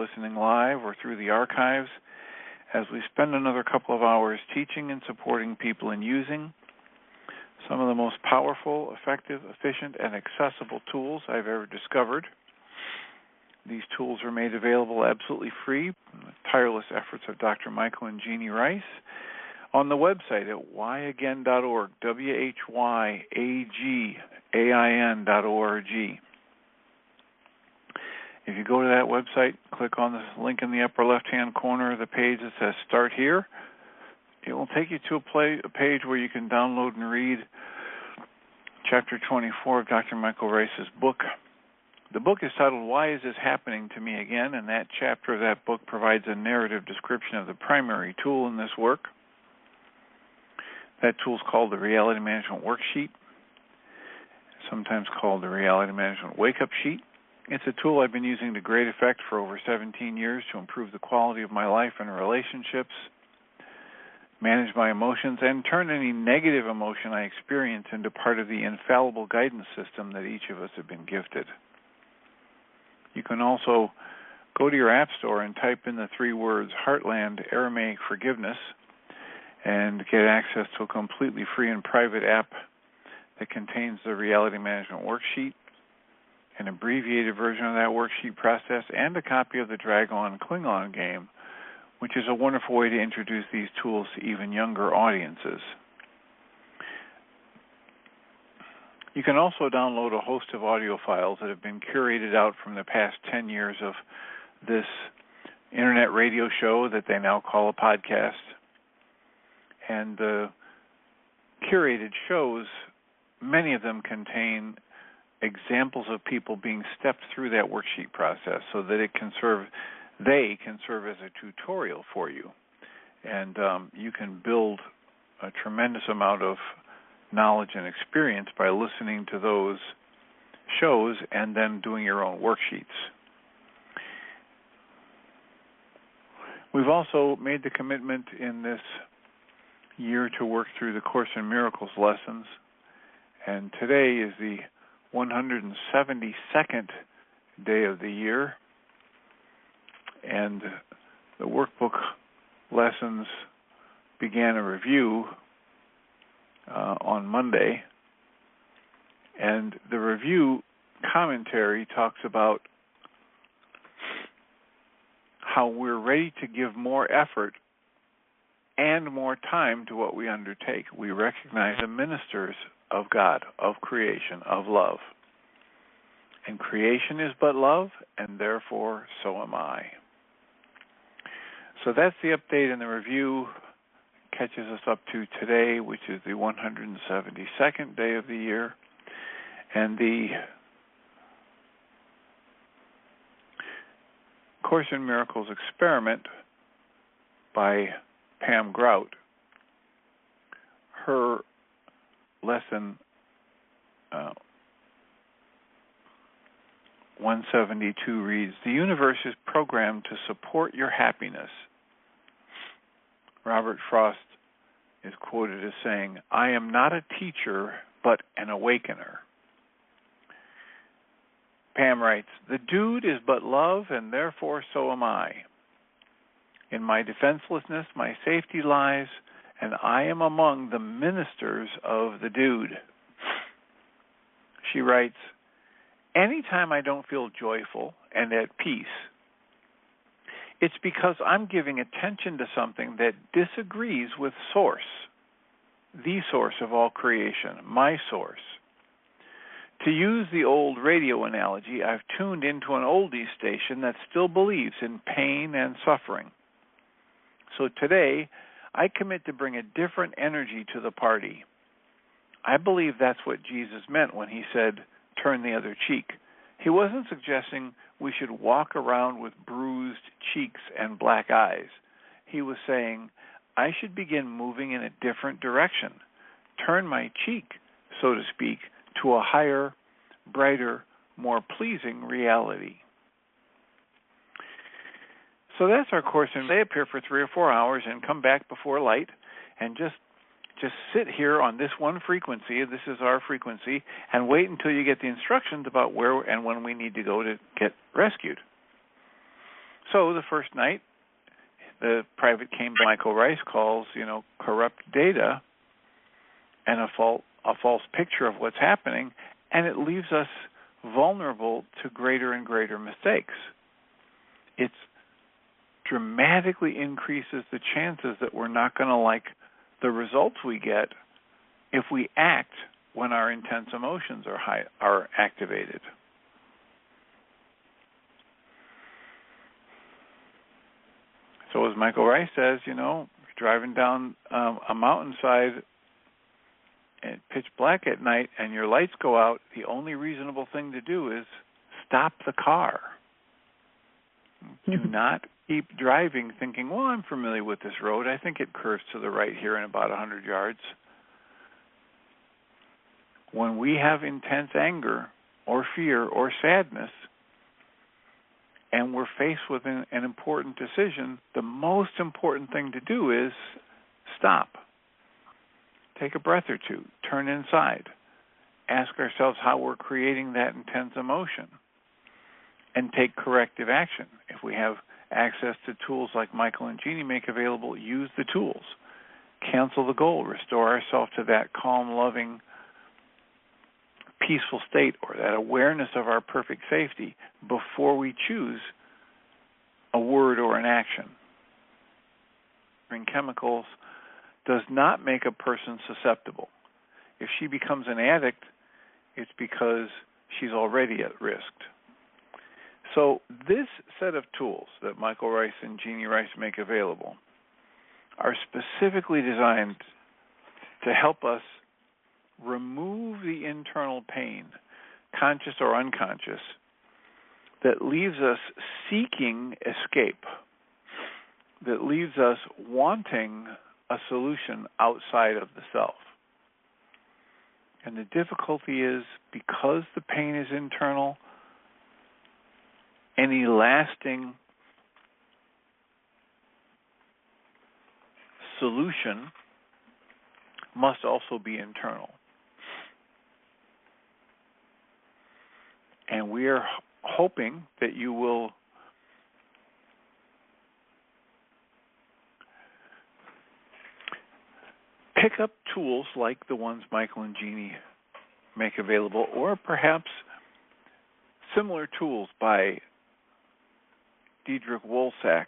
listening live or through the archives, as we spend another couple of hours teaching and supporting people in using some of the most powerful, effective, efficient, and accessible tools I've ever discovered. These tools are made available absolutely free from the tireless efforts of Dr. Michael and Jeannie Rice on the website at whyagain.org, whyagain.org. If you go to that website, click on the link in the upper left-hand corner of the page that says Start Here. It will take you to a page where you can download and read Chapter 24 of Dr. Michael Rice's book. The book is titled, Why Is This Happening to Me Again? And that chapter of that book provides a narrative description of the primary tool in this work. That tool is called the Reality Management Worksheet, sometimes called the Reality Management Wake-Up Sheet. It's a tool I've been using to great effect for over 17 years to improve the quality of my life and relationships, manage my emotions, and turn any negative emotion I experience into part of the infallible guidance system that each of us have been gifted. You can also go to your app store and type in the 3 words Heartland Aramaic Forgiveness and get access to a completely free and private app that contains the Reality Management Worksheet, an abbreviated version of that worksheet process, and a copy of the Drag-On-Klingon game, which is a wonderful way to introduce these tools to even younger audiences. You can also download a host of audio files that have been curated out from the past 10 years of this internet radio show that they now call a podcast. And the curated shows, many of them contain examples of people being stepped through that worksheet process so that they can serve as a tutorial for you. And you can build a tremendous amount of knowledge and experience by listening to those shows and then doing your own worksheets. We've also made the commitment in this year to work through the Course in Miracles lessons, and today is the 172nd day of the year, and the workbook lessons began a review on Monday, and the review commentary talks about how we're ready to give more effort and more time to what we undertake. We recognize the ministers of God, of creation, of love. And creation is but love, and therefore so am I. So that's the update in the review. Catches us up to today, which is the 172nd day of the year. And the Course in Miracles experiment by Pam Grout, her lesson 172 reads, "The universe is programmed to support your happiness." Robert Frost is quoted as saying, "I am not a teacher, but an awakener." Pam writes, "The dude is but love, and therefore so am I. In my defenselessness, my safety lies, and I am among the ministers of the dude." She writes, "Anytime I don't feel joyful and at peace, it's because I'm giving attention to something that disagrees with Source, the source of all creation, my source. To use the old radio analogy, I've tuned into an oldies station that still believes in pain and suffering. So today, I commit to bring a different energy to the party. I believe that's what Jesus meant when he said, 'Turn the other cheek.' He wasn't suggesting we should walk around with bruised cheeks and black eyes. He was saying, I should begin moving in a different direction, turn my cheek, so to speak, to a higher, brighter, more pleasing reality." So that's our course, and they appear for 3 or 4 hours and come back before light and just sit here on this one frequency. This is our frequency, and wait until you get the instructions about where and when we need to go to get rescued. So the first night, the private came, Michael Rice calls, corrupt data and a false picture of what's happening, and it leaves us vulnerable to greater and greater mistakes. It dramatically increases the chances that we're not going to like the results we get if we act when our intense emotions are activated. So as Michael Rice says, driving down a mountainside at pitch black at night and your lights go out, the only reasonable thing to do is stop the car. Do not keep driving thinking, well, I'm familiar with this road. I think it curves to the right here in about 100 yards. When we have intense anger or fear or sadness and we're faced with an important decision, the most important thing to do is stop. Take a breath or two. Turn inside. Ask ourselves how we're creating that intense emotion and take corrective action. If we have access to tools like Michael and Jeannie make available, use the tools. Cancel the goal. Restore ourselves to that calm, loving, peaceful state or that awareness of our perfect safety before we choose a word or an action. Chemicals does not make a person susceptible. If she becomes an addict, it's because she's already at risk. So this set of tools that Michael Rice and Jeannie Rice make available are specifically designed to help us remove the internal pain, conscious or unconscious, that leaves us seeking escape, that leaves us wanting a solution outside of the self. And the difficulty is, because the pain is internal, any lasting solution must also be internal. And we are hoping that you will pick up tools like the ones Michael and Jeannie make available, or perhaps similar tools by Diedrich Wolsack.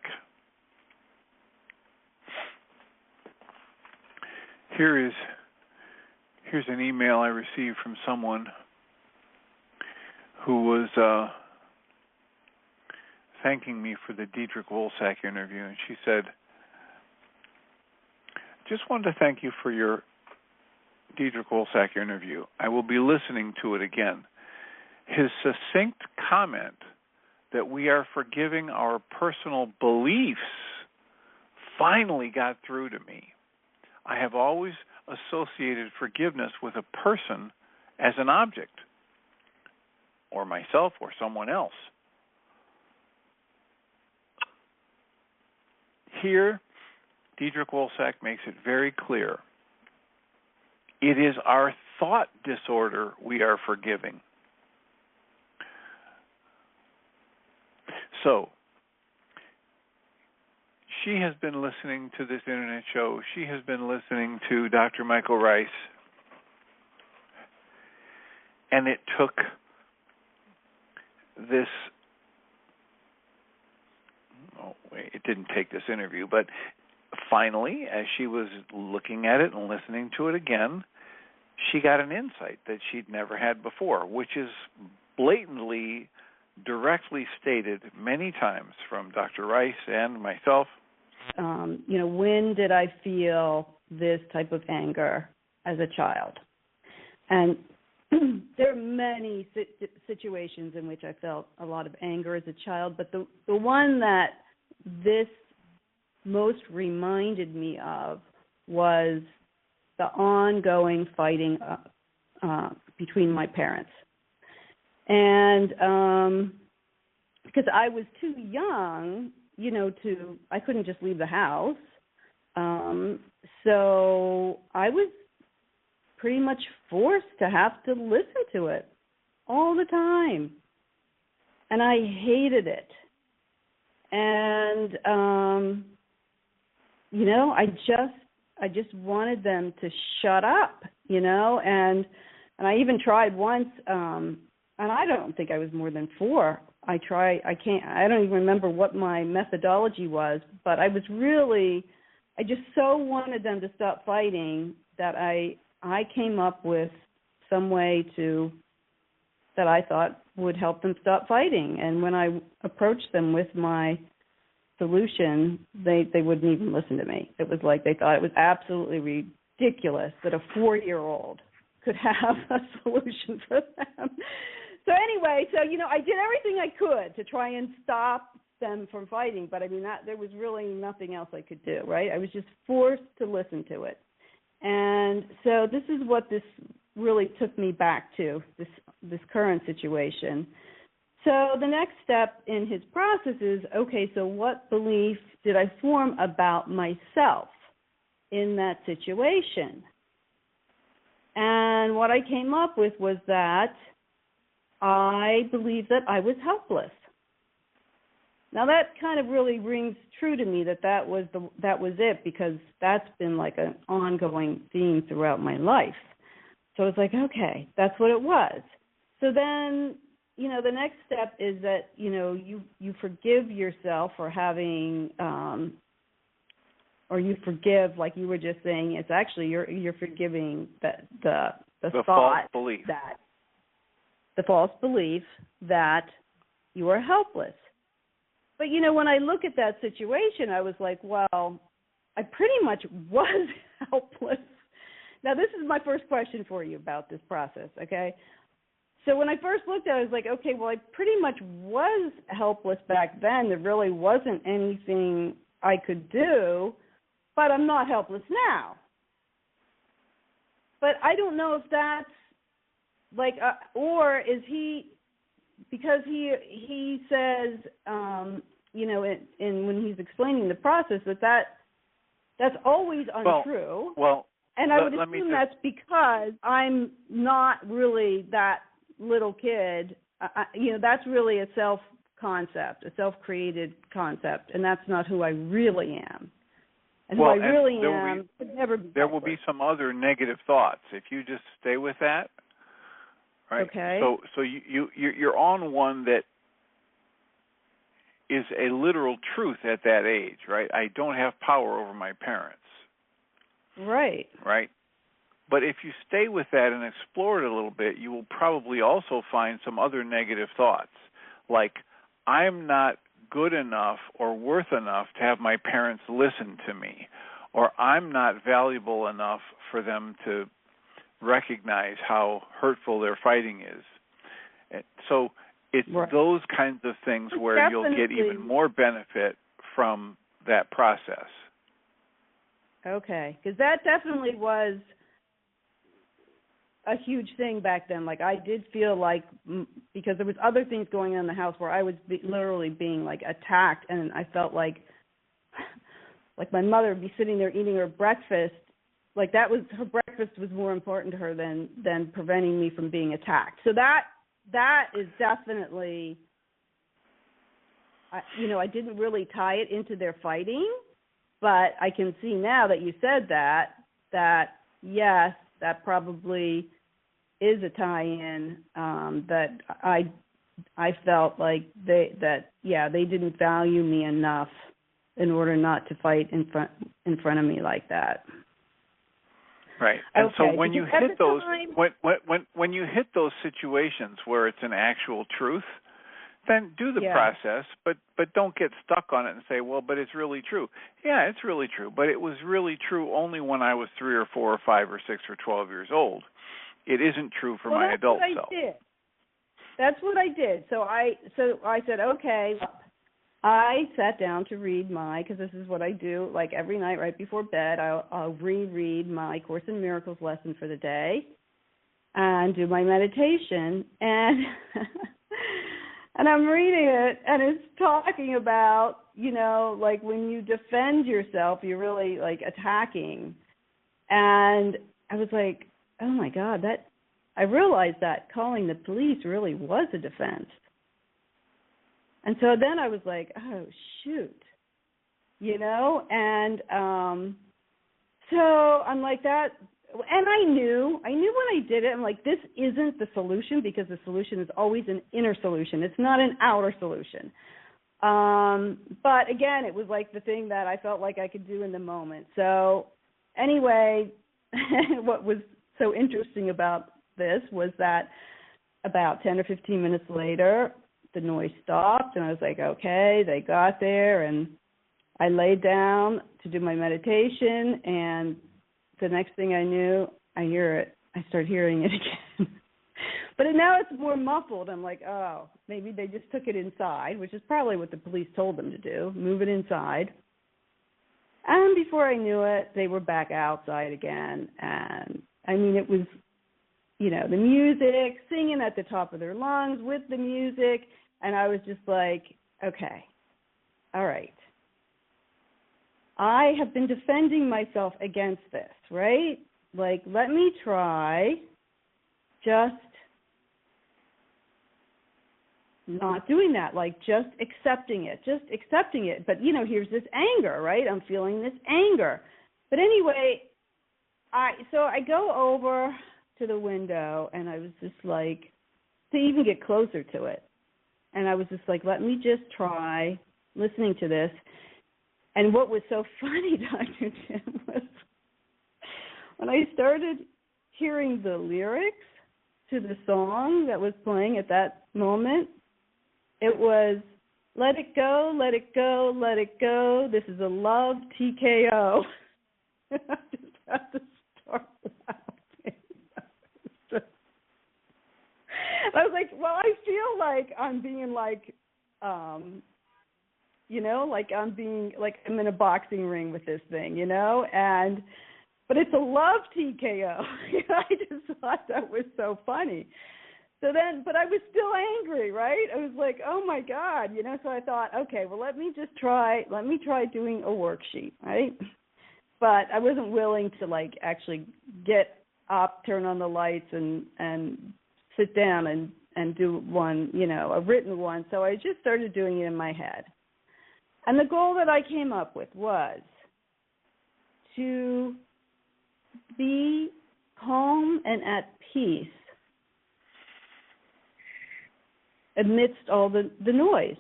Here's an email I received from someone who was thanking me for the Diedrich Wolsack interview, and she said, just wanted to thank you for your Diedrich Wolsack interview. I will be listening to it again. His succinct comment that we are forgiving our personal beliefs finally got through to me. I have always associated forgiveness with a person as an object, or myself, or someone else. Here, Diedrich Wolsack makes it very clear. It is our thought disorder we are forgiving. So, she has been listening to this internet show. She has been listening to Dr. Michael Rice. And it took this, it didn't take this interview, but finally, as she was looking at it and listening to it again, she got an insight that she'd never had before, which is blatantly, directly stated many times from Dr. Rice and myself. When did I feel this type of anger as a child? And there are many situations in which I felt a lot of anger as a child, but the one that this most reminded me of was the ongoing fighting between my parents. And because I was too young, I couldn't just leave the house. So I was pretty much forced to have to listen to it all the time. And I hated it. And I just wanted them to shut up, and I even tried once, and I don't think I was more than 4. I don't even remember what my methodology was, but I just so wanted them to stop fighting that I came up with some way that I thought would help them stop fighting. And when I approached them with my solution, they wouldn't even listen to me. It was like they thought it was absolutely ridiculous that a 4-year-old could have a solution for them. So anyway, I did everything I could to try and stop them from fighting, but I mean, there was really nothing else I could do, right? I was just forced to listen to it. And so this is what this really took me back to, this current situation. So the next step in his process is, okay, so what belief did I form about myself in that situation? And what I came up with was that I believed that I was helpless. Now that kind of really rings true to me that was it, because that's been like an ongoing theme throughout my life. So it's like, okay, that's what it was. So then, the next step is that, you forgive yourself for having, or you forgive, like you were just saying, it's actually you're forgiving the thought, false belief. The false belief that you are helpless. But, when I look at that situation, I was like, well, I pretty much was helpless. Now, this is my first question for you about this process, okay? So when I first looked at it, I was like, okay, well, I pretty much was helpless back then. There really wasn't anything I could do, but I'm not helpless now. But I don't know if that's like, or is he, because he says, when he's explaining the process, that's always untrue. Well, and I would assume that's because I'm not really that little kid. That's really a self-concept, a self-created concept, and that's not who I really am. And who I really am could never be. There will be some other negative thoughts if you just stay with that. Right. Okay. So you're on one that is a literal truth at that age, right? I don't have power over my parents. Right. Right. But if you stay with that and explore it a little bit, you will probably also find some other negative thoughts, like I'm not good enough or worth enough to have my parents listen to me, or I'm not valuable enough for them to recognize how hurtful their fighting is. So it's those kinds of things where you'll get even more benefit from that process. Okay, because that definitely was a huge thing back then. Like I did feel like, because there was other things going on in the house where I was literally being like attacked, and I felt like my mother would be sitting there eating her breakfast. Like her breakfast was more important to her than preventing me from being attacked. So that is definitely, I didn't really tie it into their fighting, but I can see now that you said that yes, that probably is a tie-in, that I felt like they didn't value me enough in order not to fight in front of me like that. Right, and okay. So when you hit those, when you hit those situations where it's an actual truth, then do the process, but don't get stuck on it and say, well, but it's really true. Yeah, it's really true, but it was really true only when I was 3 or 4 or 5 or 6 or 12 years old. It isn't true for my adult self. That's what I did. So I said, okay. I sat down to read because this is what I do, like every night right before bed, I'll reread my Course in Miracles lesson for the day and do my meditation. And and I'm reading it, and it's talking about, like when you defend yourself, you're really like attacking. And I was like, oh my God, I realized that calling the police really was a defense. And so then I was like, oh, shoot, and so I'm like that. And I knew when I did it, I'm like, this isn't the solution, because the solution is always an inner solution. It's not an outer solution. But again, it was like the thing that I felt like I could do in the moment. So anyway, what was so interesting about this was that about 10 or 15 minutes later, the noise stopped, and I was like, okay, they got there, and I laid down to do my meditation, and the next thing I knew, I started hearing it again. But now it's more muffled. I'm like, oh, maybe they just took it inside, which is probably what the police told them to do, move it inside. And before I knew it, they were back outside again. And, it was, the music, singing at the top of their lungs with the music. And I was just like, okay, all right. I have been defending myself against this, right? Like, let me try just not doing that, like just accepting it. But, here's this anger, right? I'm feeling this anger. But anyway, I go over to the window, and I was just like, to even get closer to it. And I was just like, let me just try listening to this. And what was so funny, Dr. Jim, was when I started hearing the lyrics to the song that was playing at that moment, it was, let it go, let it go, let it go. This is a love TKO. I just had to start laughing. I was like, well, I feel like I'm being like, like I'm in a boxing ring with this thing, but it's a love TKO. I just thought that was so funny. So then, but I was still angry, right? I was like, oh my God, so I thought, okay, well, let me try doing a worksheet, right? But I wasn't willing to actually get up, turn on the lights and sit down and do one, a written one. So I just started doing it in my head. And the goal that I came up with was to be calm and at peace amidst all the noise.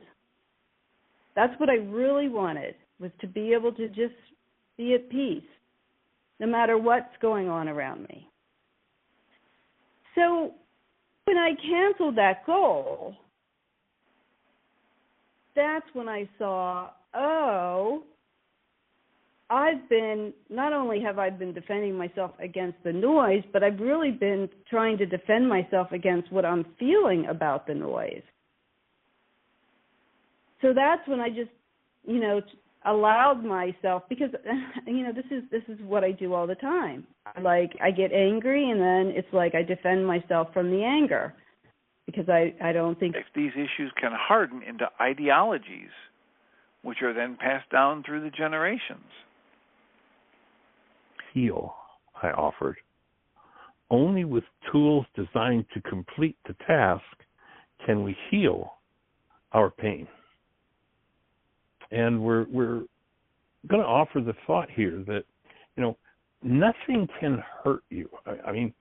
That's what I really wanted, was to be able to just be at peace, no matter what's going on around me. So when I canceled that goal, that's when I saw, not only have I been defending myself against the noise, but I've really been trying to defend myself against what I'm feeling about the noise. So that's when I just, allowed myself, because, this is what I do all the time. I get angry, and then it's like I defend myself from the anger, because I don't think these issues can harden into ideologies, which are then passed down through the generations. Heal, I offered. Only with tools designed to complete the task can we heal our pain. And we're going to offer the thought here that, nothing can hurt you. I mean,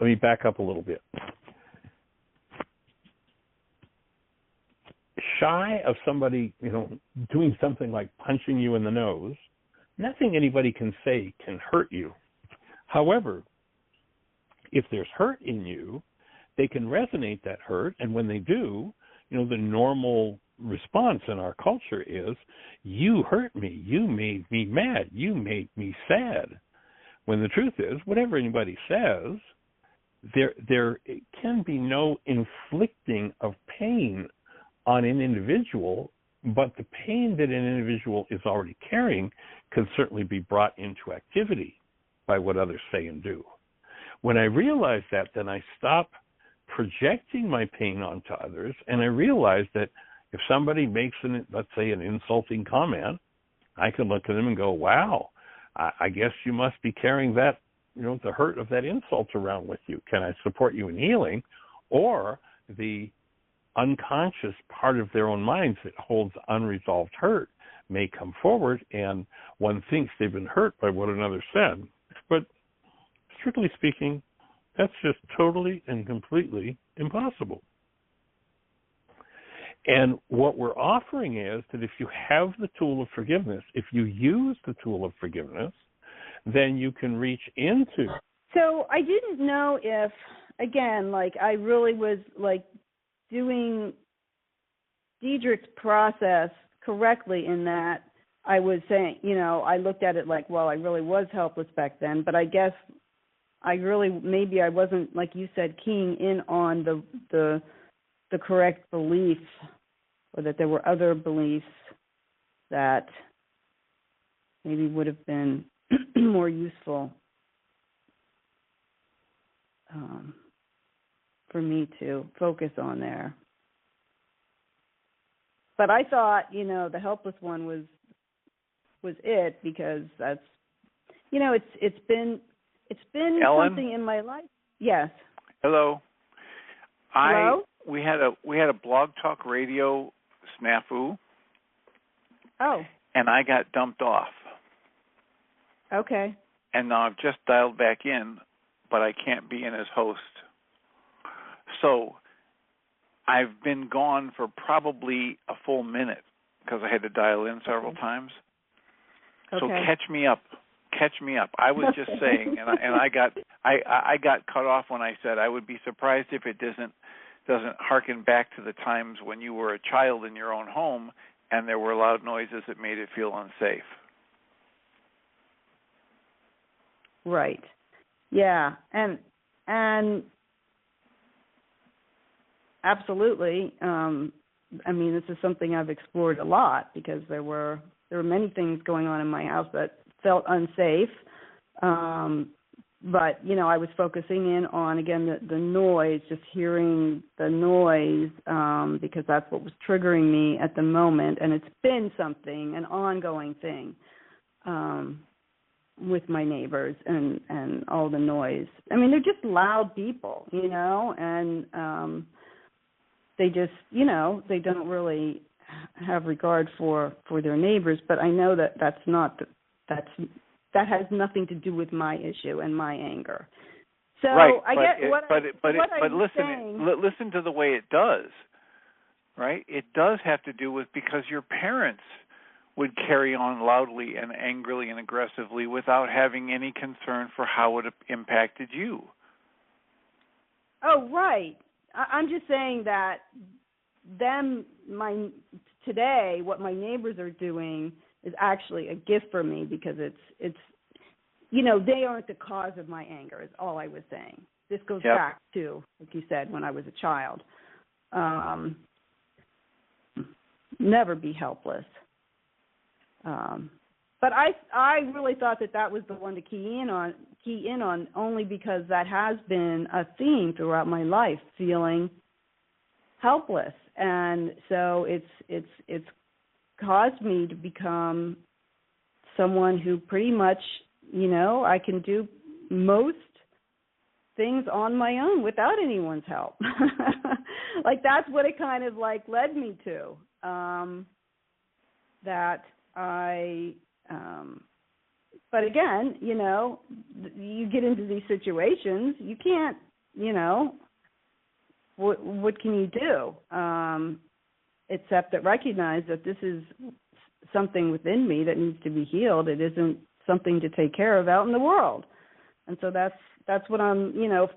let me back up a little bit. Shy of somebody, doing something like punching you in the nose, nothing anybody can say can hurt you. However, if there's hurt in you, they can resonate that hurt, and when they do, the normal response in our culture is, you hurt me, you made me mad, you made me sad. When the truth is, whatever anybody says, there can be no inflicting of pain on an individual, but the pain that an individual is already carrying can certainly be brought into activity by what others say and do. When I realize that, then I stop projecting my pain onto others, and I realize that if somebody makes let's say an insulting comment, I can look at them and go, wow, I guess you must be carrying that, the hurt of that insult around with you. Can I support you in healing? Or the unconscious part of their own minds that holds unresolved hurt may come forward, and one thinks they've been hurt by what another said. But strictly speaking, that's just totally and completely impossible. And what we're offering is that if you have the tool of forgiveness, if you use the tool of forgiveness, then you can reach into. So I didn't know if, again, like I really was like doing Diedrich's process correctly in that I was saying, you know, I looked at it like, well, I really was helpless back then, but I guess maybe I wasn't, like you said, keying in on the correct belief, or that there were other beliefs that maybe would have been more useful for me to focus on there. But I thought, you know, the helpless one was it, because that's, you know, it's been Ellen? something in my life. Yes. Hello. Hello? We had a Blog Talk Radio snafu. Oh. And I got dumped off. Okay. And now I've just dialed back in, but I can't be in as host. So I've been gone for probably a full minute because I had to dial in several times. Okay. So catch me up. I was just saying, and I got cut off when I said I would be surprised if it doesn't harken back to the times when you were a child in your own home and there were loud noises that made it feel unsafe. Right. Yeah. And absolutely. I mean, this is something I've explored a lot, because there were many things going on in my house that felt unsafe. But, you know, I was focusing in on, again, the noise, just hearing the noise, because that's what was triggering me at the moment. And it's been an ongoing thing with my neighbors and all the noise. I mean, they're just loud people, you know, and they just, you know, they don't really have regard for their neighbors. But I know that that has nothing to do with my issue and my anger. So right, I get but listen to the way it does. Right? It does have to do with, because your parents would carry on loudly and angrily and aggressively without having any concern for how it impacted you. Oh, right. I'm just saying that today, what my neighbors are doing is actually a gift for me, because it's you know, they aren't the cause of my anger, is all I was saying. This goes back to, like you said, when I was a child. Never be helpless. But I really thought that was the one to key in on, only because that has been a theme throughout my life, feeling helpless. And so it's caused me to become someone who pretty much, you know, I can do most things on my own without anyone's help. Like, that's what it kind of like led me to. That I, but again, you know, you get into these situations, you can't, you know, what can you do? Except that recognize that this is something within me that needs to be healed. It isn't something to take care of out in the world. And so that's what I'm, you know,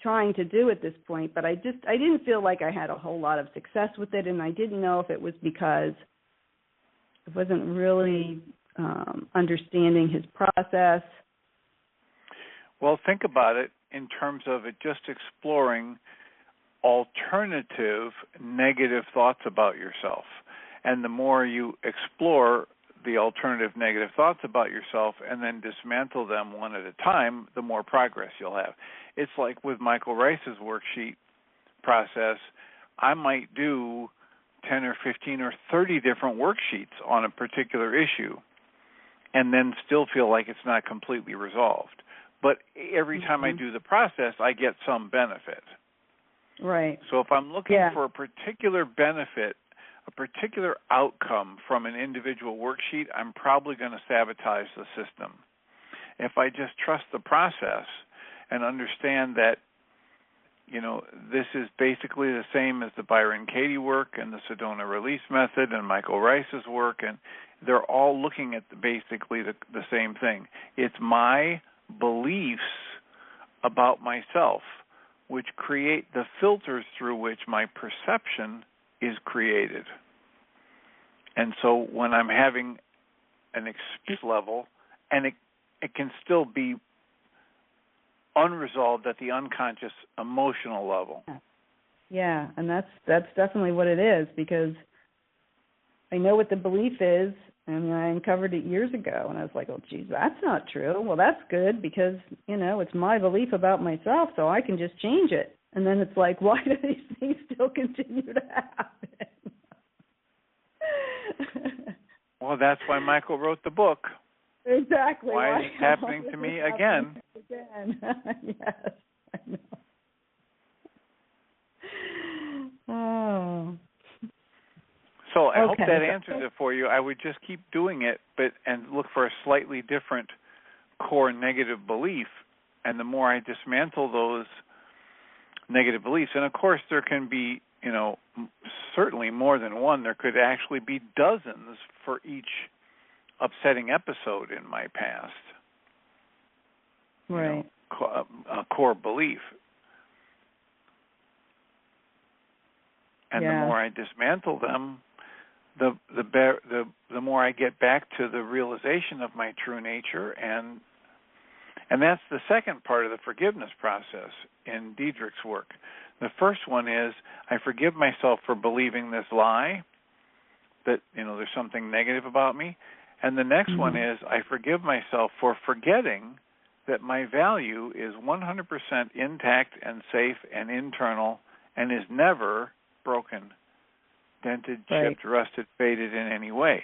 trying to do at this point. But I didn't feel like I had a whole lot of success with it, and I didn't know if it was because I wasn't really understanding his process. Well, think about it in terms of it just exploring alternative negative thoughts about yourself. And the more you explore the alternative negative thoughts about yourself and then dismantle them one at a time, the more progress you'll have. It's like with Michael Rice's worksheet process, I might do 10 or 15 or 30 different worksheets on a particular issue and then still feel like it's not completely resolved. But every time I do the process, I get some benefit. Right. So if I'm looking for a particular benefit, a particular outcome from an individual worksheet, I'm probably going to sabotage the system. If I just trust the process and understand that, this is basically the same as the Byron Katie work and the Sedona release method and Michael Rice's work, and they're all looking at basically the same thing. It's my beliefs about myself which create the filters through which my perception is created. And so when I'm having an experience level, and it can still be unresolved at the unconscious emotional level. Yeah, and that's definitely what it is, because I know what the belief is, and I uncovered it years ago, and I was like, oh, geez, that's not true. Well, that's good, because, it's my belief about myself, so I can just change it. And then it's like, why do these things still continue to happen? Well, that's why Michael wrote the book. Exactly. Why is it happening to me again? Yes, I know. Oh. So I hope that answers it for you. I would just keep doing it, and look for a slightly different core negative belief. And the more I dismantle those negative beliefs, and of course there can be, certainly more than one. There could actually be dozens for each upsetting episode in my past. Right. A core belief. And the more I dismantle them, the more I get back to the realization of my true nature, and that's the second part of the forgiveness process in Diedrich's work. The first one is I forgive myself for believing this lie that there's something negative about me, and the next one is I forgive myself for forgetting that my value is 100% intact and safe and internal and is never broken, dented, chipped, rusted, faded in any way.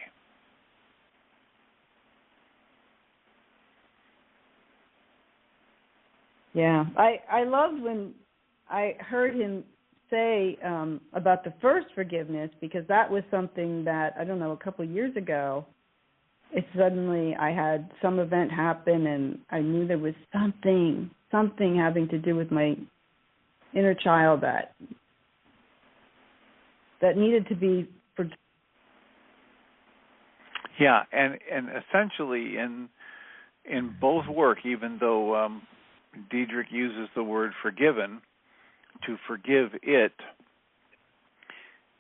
Yeah, I loved when I heard him say about the first forgiveness, because that was something that, I don't know, a couple of years ago, suddenly I had some event happen and I knew there was something having to do with my inner child that needed to be forgiven. Yeah, and essentially in both work, even though Diedrich uses the word forgiven, to forgive it,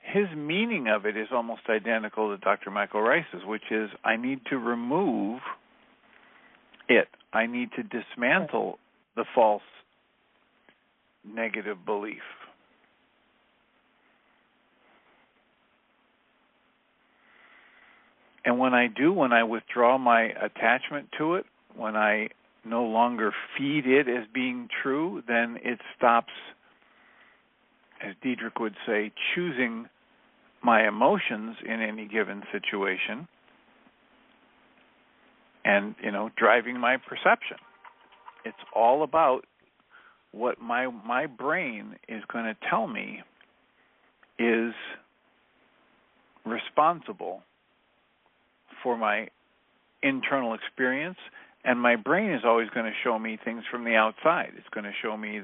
his meaning of it is almost identical to Dr. Michael Rice's, which is I need to remove it. I need to dismantle the false negative belief. And when I withdraw my attachment to it, when I no longer feed it as being true, then it stops, as Diedrich would say, choosing my emotions in any given situation and, driving my perception. It's all about what my brain is going to tell me is responsible for my internal experience, and my brain is always going to show me things from the outside. It's going to show me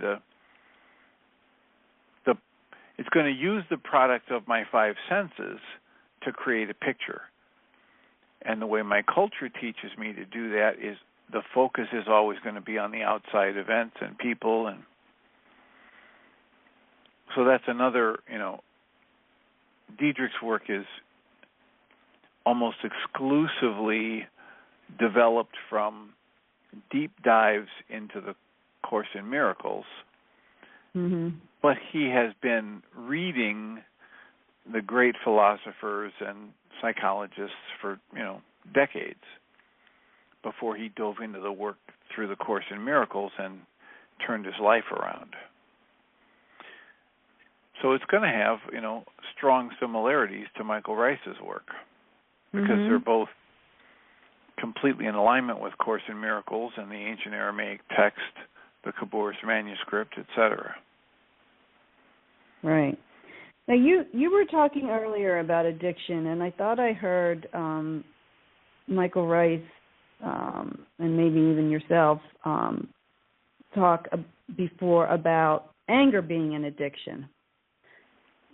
it's going to use the product of my five senses to create a picture. And the way my culture teaches me to do that is the focus is always going to be on the outside events and people, and so that's another, Diedrich's work is almost exclusively developed from deep dives into the Course in Miracles. Mm-hmm. But he has been reading the great philosophers and psychologists for, decades before he dove into the work through the Course in Miracles and turned his life around. So it's going to have, strong similarities to Michael Rice's work, because they're both completely in alignment with Course in Miracles and the ancient Aramaic text, the Kabbalist manuscript, etc. Right. Now, you were talking earlier about addiction, and I thought I heard Michael Rice and maybe even yourself talk before about anger being an addiction,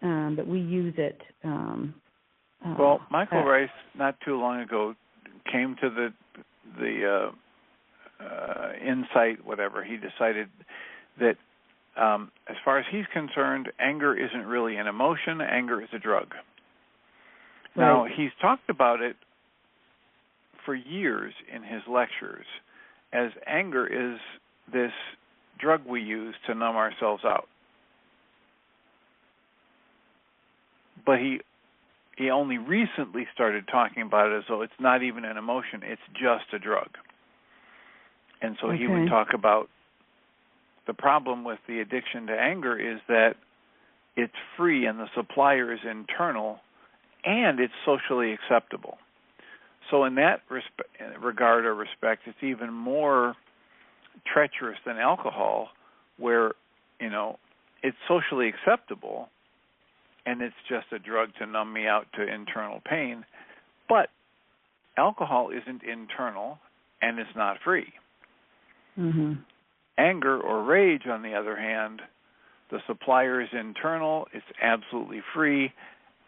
that we use it. Well, Michael Rice, not too long ago, came to the insight, whatever. He decided that as far as he's concerned, anger isn't really an emotion. Anger is a drug. Right. Now, he's talked about it for years in his lectures, as anger is this drug we use to numb ourselves out. But he only recently started talking about it as though it's not even an emotion, it's just a drug. And so he would talk about the problem with the addiction to anger is that it's free and the supplier is internal and it's socially acceptable. So in that regard or respect, it's even more treacherous than alcohol, where, it's socially acceptable and it's just a drug to numb me out to internal pain. But alcohol isn't internal and it's not free. Mm-hmm. Anger or rage, on the other hand, the supplier is internal, it's absolutely free,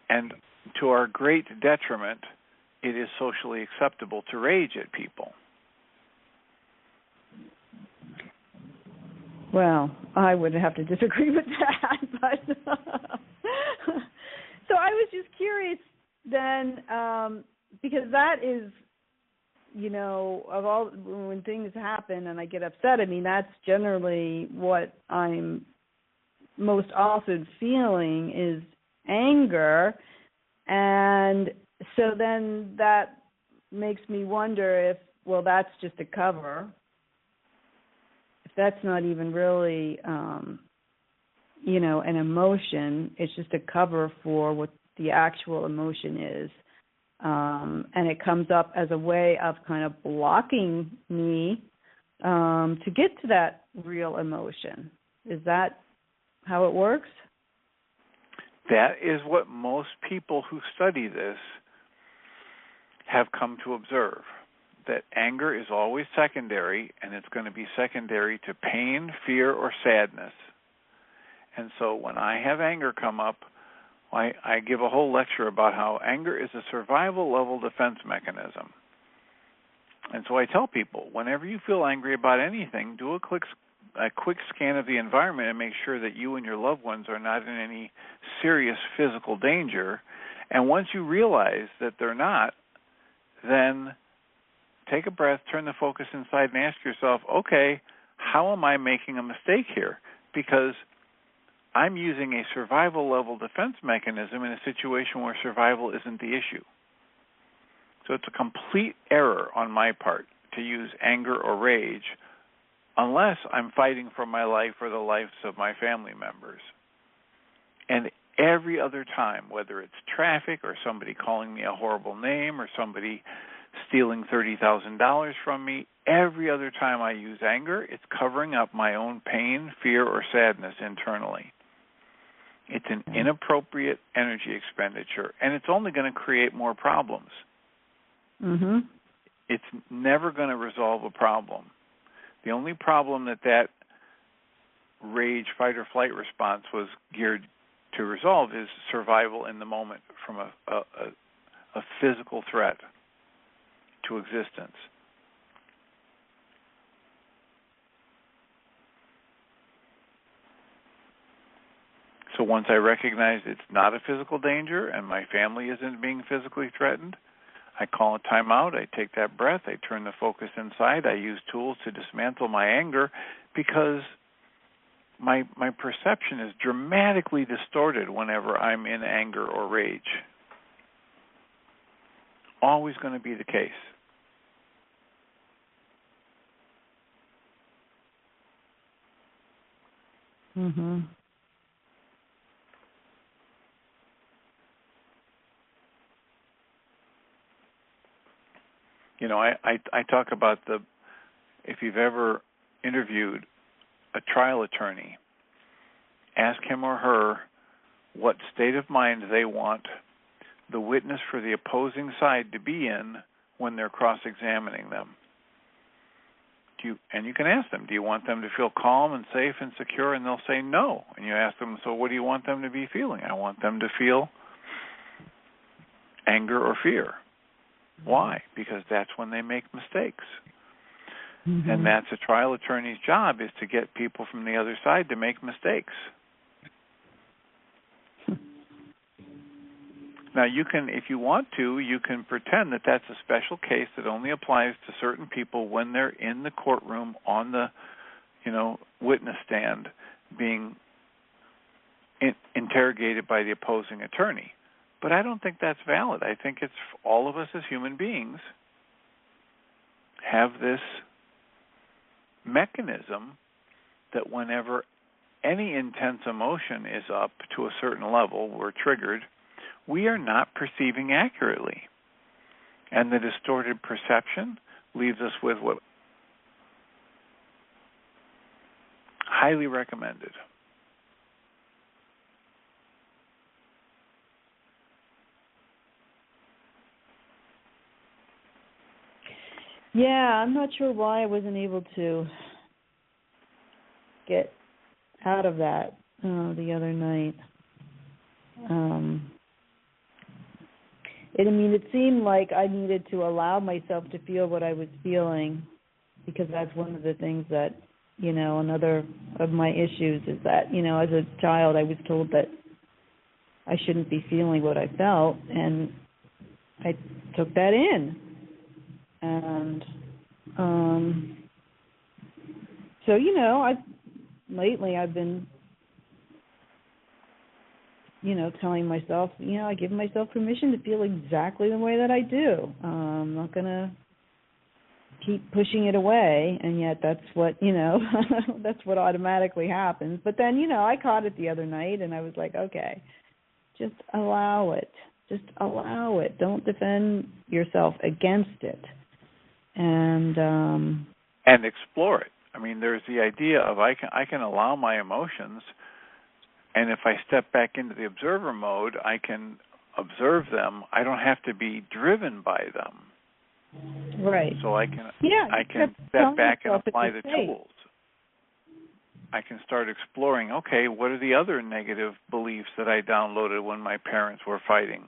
and to our great detriment, it is socially acceptable to rage at people. Well, I would have to disagree with that, but so I was just curious then, because that is, of all, when things happen and I get upset, that's generally what I'm most often feeling is anger. And so then that makes me wonder if, that's just a cover. If that's not even really, an emotion, it's just a cover for what the actual emotion is. And it comes up as a way of kind of blocking me to get to that real emotion. Is that how it works? That is what most people who study this have come to observe, that anger is always secondary, and it's going to be secondary to pain, fear, or sadness. And so when I have anger come up, I give a whole lecture about how anger is a survival-level defense mechanism. And so I tell people, whenever you feel angry about anything, do a quick scan of the environment and make sure that you and your loved ones are not in any serious physical danger. And once you realize that they're not, then take a breath, turn the focus inside, and ask yourself, okay, how am I making a mistake here? Because I'm using a survival-level defense mechanism in a situation where survival isn't the issue. So it's a complete error on my part to use anger or rage unless I'm fighting for my life or the lives of my family members. And every other time, whether it's traffic or somebody calling me a horrible name or somebody stealing $30,000 from me, every other time I use anger, it's covering up my own pain, fear, or sadness internally. It's an inappropriate energy expenditure, and it's only going to create more problems. Mm-hmm. It's never going to resolve a problem. The only problem that rage, fight, or flight response was geared to resolve is survival in the moment from a physical threat to existence. So once I recognize it's not a physical danger and my family isn't being physically threatened, I call a timeout, I take that breath, I turn the focus inside, I use tools to dismantle my anger because my perception is dramatically distorted whenever I'm in anger or rage. Always going to be the case. Mm-hmm. I talk about if you've ever interviewed a trial attorney, ask him or her what state of mind they want the witness for the opposing side to be in when they're cross-examining them. And you can ask them, do you want them to feel calm and safe and secure? And they'll say no. And you ask them, so what do you want them to be feeling? I want them to feel anger or fear. Why? Because that's when they make mistakes. Mm-hmm. And that's a trial attorney's job, is to get people from the other side to make mistakes. Now, you can, if you want to, you can pretend that that's a special case that only applies to certain people when they're in the courtroom on the, witness stand being interrogated by the opposing attorney. But I don't think that's valid. I think it's all of us as human beings have this mechanism that whenever any intense emotion is up to a certain level, we're triggered, we are not perceiving accurately. And the distorted perception leaves us with what highly recommended. Yeah, I'm not sure why I wasn't able to get out of that the other night. It seemed like I needed to allow myself to feel what I was feeling, because that's one of the things that, another of my issues is that, as a child I was told that I shouldn't be feeling what I felt, and I took that in. And so, lately I've been, telling myself, I give myself permission to feel exactly the way that I do. I'm not going to keep pushing it away, and yet that's what, that's what automatically happens. But then, I caught it the other night, and I was like, okay, just allow it. Just allow it. Don't defend yourself against it. And explore it. There's the idea of I can allow my emotions, and if I step back into the observer mode, I can observe them. I don't have to be driven by them. Right. So I can step back and apply the tools. I can start exploring, okay, what are the other negative beliefs that I downloaded when my parents were fighting?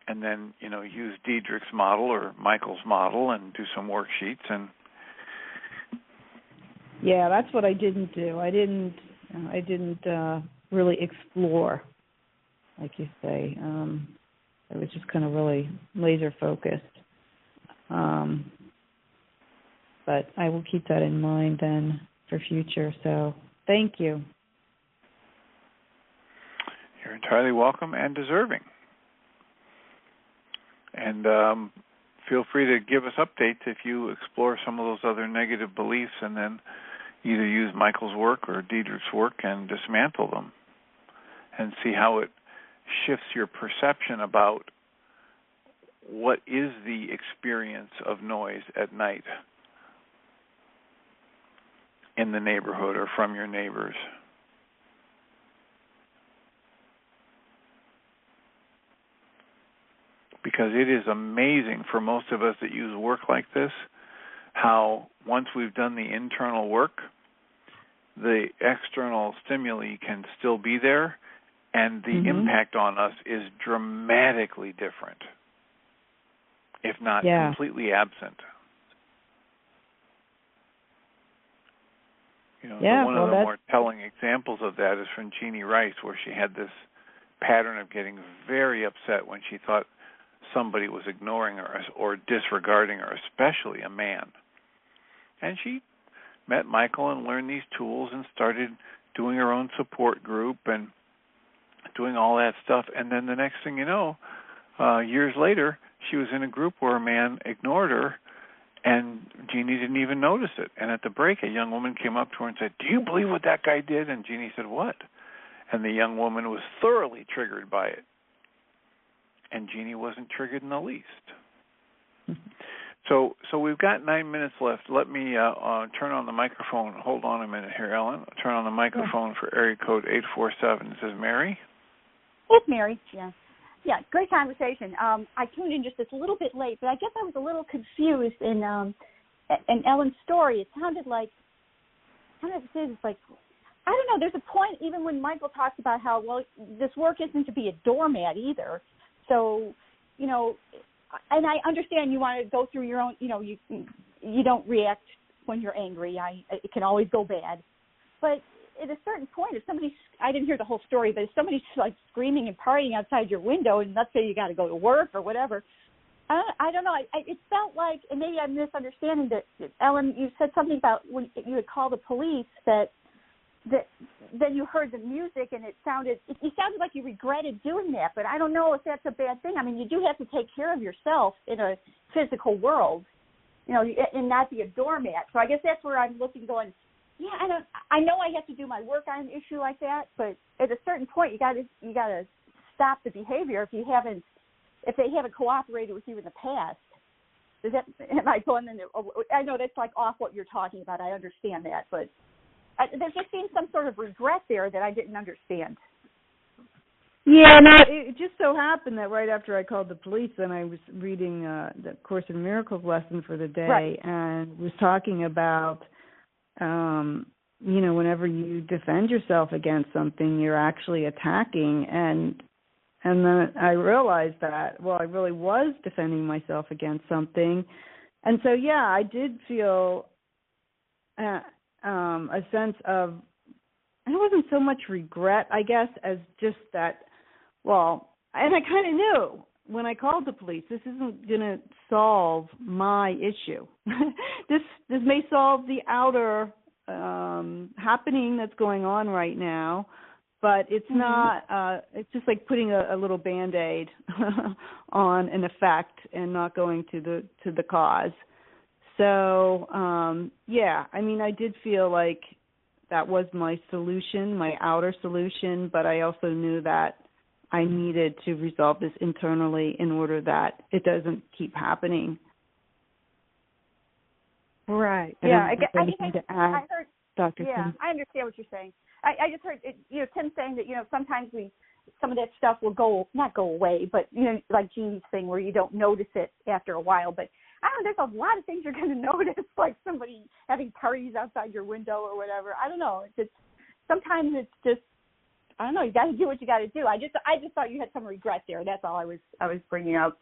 And then, use Diedrich's model or Michael's model and do some worksheets. And yeah, that's what I didn't do. I didn't really explore, like you say. I was just kind of really laser focused. But I will keep that in mind then for future. So thank you. You're entirely welcome and deserving. And feel free to give us updates if you explore some of those other negative beliefs and then either use Michael's work or Diedrich's work and dismantle them and see how it shifts your perception about what is the experience of noise at night in the neighborhood or from your neighbors. Because it is amazing for most of us that use work like this, how once we've done the internal work, the external stimuli can still be there, and the impact on us is dramatically different, if not completely absent. One of the more telling examples of that is from Jeannie Rice, where she had this pattern of getting very upset when she thought somebody was ignoring her or disregarding her, especially a man. And she met Michael and learned these tools and started doing her own support group and doing all that stuff. And then the next thing you know, years later, she was in a group where a man ignored her, and Jeannie didn't even notice it. And at the break, a young woman came up to her and said, "Do you believe what that guy did?" And Jeannie said, "What?" And the young woman was thoroughly triggered by it. And Jeannie wasn't triggered in the least. So we've got 9 minutes left. Let me turn on the microphone. Hold on a minute here, Ellen. I'll turn on the microphone for area code 847. This is Mary. It's Mary. Yeah. Yeah, great conversation. I tuned in just a little bit late, but I guess I was a little confused in Ellen's story. It sounded like, I don't know, there's a point even when Michael talks about how, well, this work isn't to be a doormat either. So, you know, and I understand you want to go through your own, you know, you don't react when you're angry. It can always go bad. But at a certain point, if somebody's, I didn't hear the whole story, but if somebody's like screaming and partying outside your window, and let's say you got to go to work or whatever, I don't know. It felt like, and maybe I'm misunderstanding that, Ellen, you said something about when you had called the police that then you heard the music and it sounded like you regretted doing that, but I don't know if that's a bad thing. I mean, you do have to take care of yourself in a physical world, you know, and not be a doormat. So I guess that's where I'm looking, going, yeah, I know I have to do my work on an issue like that, but at a certain point you got to stop the behavior if they haven't cooperated with you in the past. Am I going in there? I know that's like off what you're talking about. I understand that, but there just seems some sort of regret there that I didn't understand. Yeah, no, it just so happened that right after I called the police, then I was reading the Course in Miracles lesson for the day, right, and was talking about, you know, whenever you defend yourself against something, you're actually attacking, and then I realized that, well, I really was defending myself against something, and so yeah, I did feel a sense of, it wasn't so much regret, I guess, as just that, well, and I kind of knew when I called the police, this isn't going to solve my issue. This may solve the outer happening that's going on right now, but it's not, it's just like putting a little Band-Aid on an effect and not going to the cause. So, yeah, I mean, I did feel like that was my solution, my outer solution, but I also knew that I needed to resolve this internally in order that it doesn't keep happening. Right. I heard, Dr. Yeah, Tim. I understand what you're saying. I just heard, Tim saying that, sometimes some of that stuff will not go away, but, like Jeannie's thing where you don't notice it after a while. But I don't know, there's a lot of things you're going to notice, like somebody having parties outside your window or whatever. I don't know. Sometimes it's just, I don't know, you got to do what you got to do. I just thought you had some regret there. That's all I was bringing up.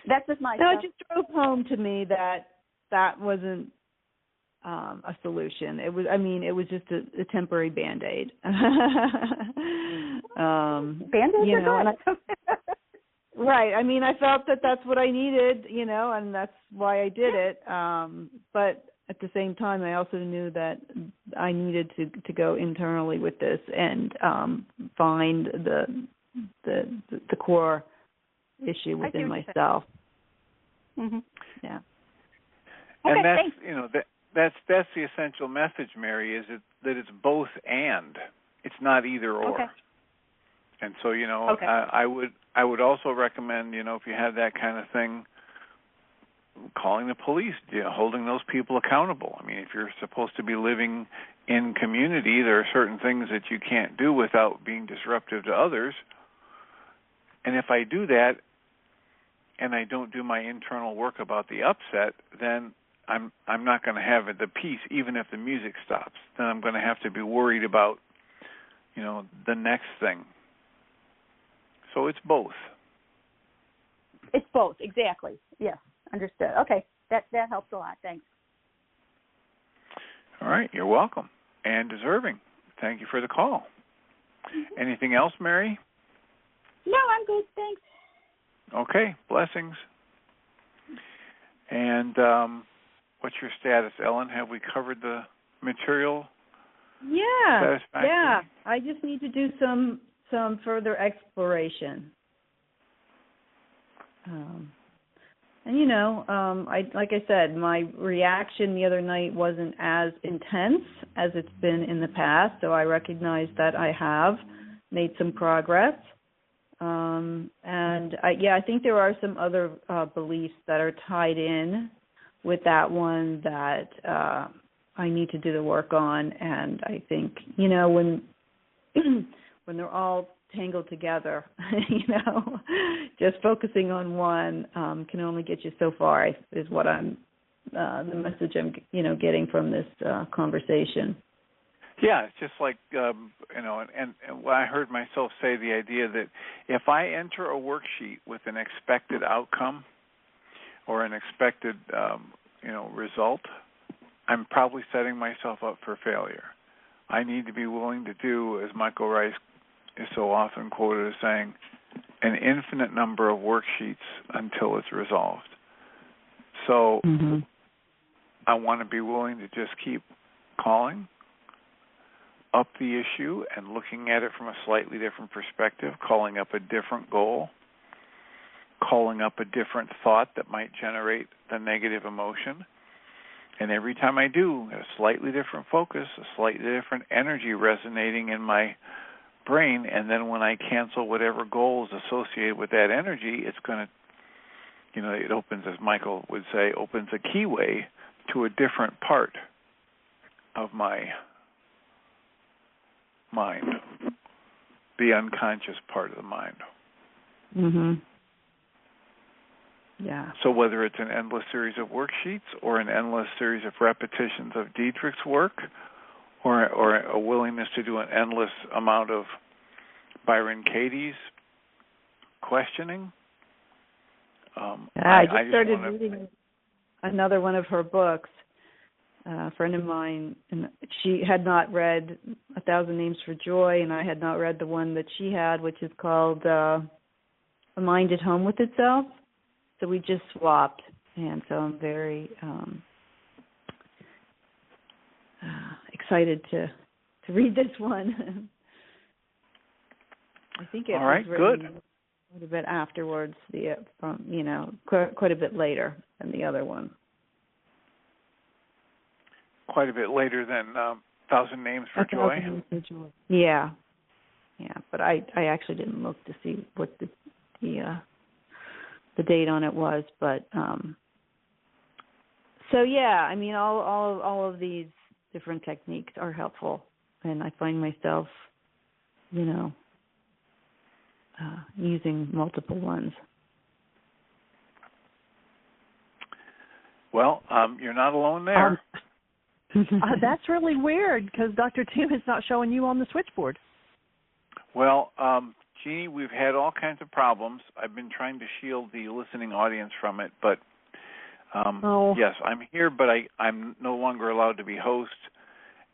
That's just my stuff. It just drove home to me that wasn't a solution. It was just a temporary Band-Aid. Band-Aids are good. Right. I mean, I felt that that's what I needed, and that's why I did it. But at the same time, I also knew that I needed to go internally with this and find the core issue within myself. Mm-hmm. Yeah. And okay, that's the essential message, Mary, is that it's both and. It's not either or. Okay. And so, I would also recommend, if you have that kind of thing, calling the police, holding those people accountable. I mean, if you're supposed to be living in community, there are certain things that you can't do without being disruptive to others. And if I do that and I don't do my internal work about the upset, then I'm not going to have the peace, even if the music stops. Then I'm going to have to be worried about, the next thing. So it's both. It's both, exactly. Yes, understood. Okay, that helps a lot. Thanks. All right, you're welcome and deserving. Thank you for the call. Mm-hmm. Anything else, Mary? No, I'm good. Thanks. Okay, blessings. And what's your status, Ellen? Have we covered the material? Yeah. I just need to do some further exploration. Like I said, my reaction the other night wasn't as intense as it's been in the past, so I recognize that I have made some progress. And I think there are some other beliefs that are tied in with that one that I need to do the work on. And I think, when when they're all tangled together, just focusing on one can only get you so far, is what I'm the message I'm getting from this conversation. Yeah, it's just like and when I heard myself say the idea that if I enter a worksheet with an expected outcome or an expected result, I'm probably setting myself up for failure. I need to be willing to do, as Michael Rice is so often quoted as saying, an infinite number of worksheets until it's resolved. So I want to be willing to just keep calling up the issue and looking at it from a slightly different perspective, calling up a different goal, calling up a different thought that might generate the negative emotion. And every time I do, a slightly different focus, a slightly different energy resonating in my brain, and then when I cancel whatever goal is associated with that energy, it's going to, it opens, as Michael would say, opens a keyway to a different part of my mind, the unconscious part of the mind. Yeah. So whether it's an endless series of worksheets or an endless series of repetitions of Dietrich's work, or a willingness to do an endless amount of Byron Katie's questioning. I just started reading another one of her books. A friend of mine, and she had not read 1,000 Names for Joy, and I had not read the one that she had, which is called A Mind at Home with Itself. So we just swapped, and so I'm very excited to read this one. I think it was written quite a bit afterwards, quite a bit later than the other one. Quite a bit later than 1,000 Names for Joy. 1,000 Names for Joy. Yeah, but I actually didn't look to see what the date on it was, but all of these different techniques are helpful, and I find myself, using multiple ones. Well, you're not alone there. That's really weird because Dr. Tim is not showing you on the switchboard. Well, Jeannie, we've had all kinds of problems. I've been trying to shield the listening audience from it, but yes, I'm here, but I'm no longer allowed to be host,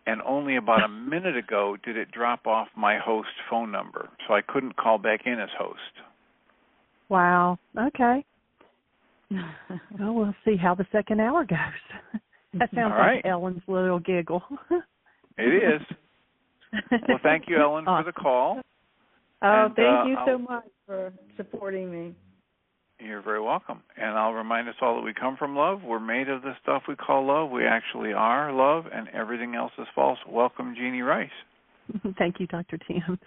and only about a minute ago did it drop off my host phone number, so I couldn't call back in as host. Wow. Okay. Well, we'll see how the second hour goes. That sounds like Ellen's little giggle. It is. Well, thank you, Ellen, for the call. Oh, thank you so much for supporting me. You're very welcome. And I'll remind us all that we come from love. We're made of the stuff we call love. We actually are love, and everything else is false. Welcome, Jeannie Rice. Thank you, Dr. Tim.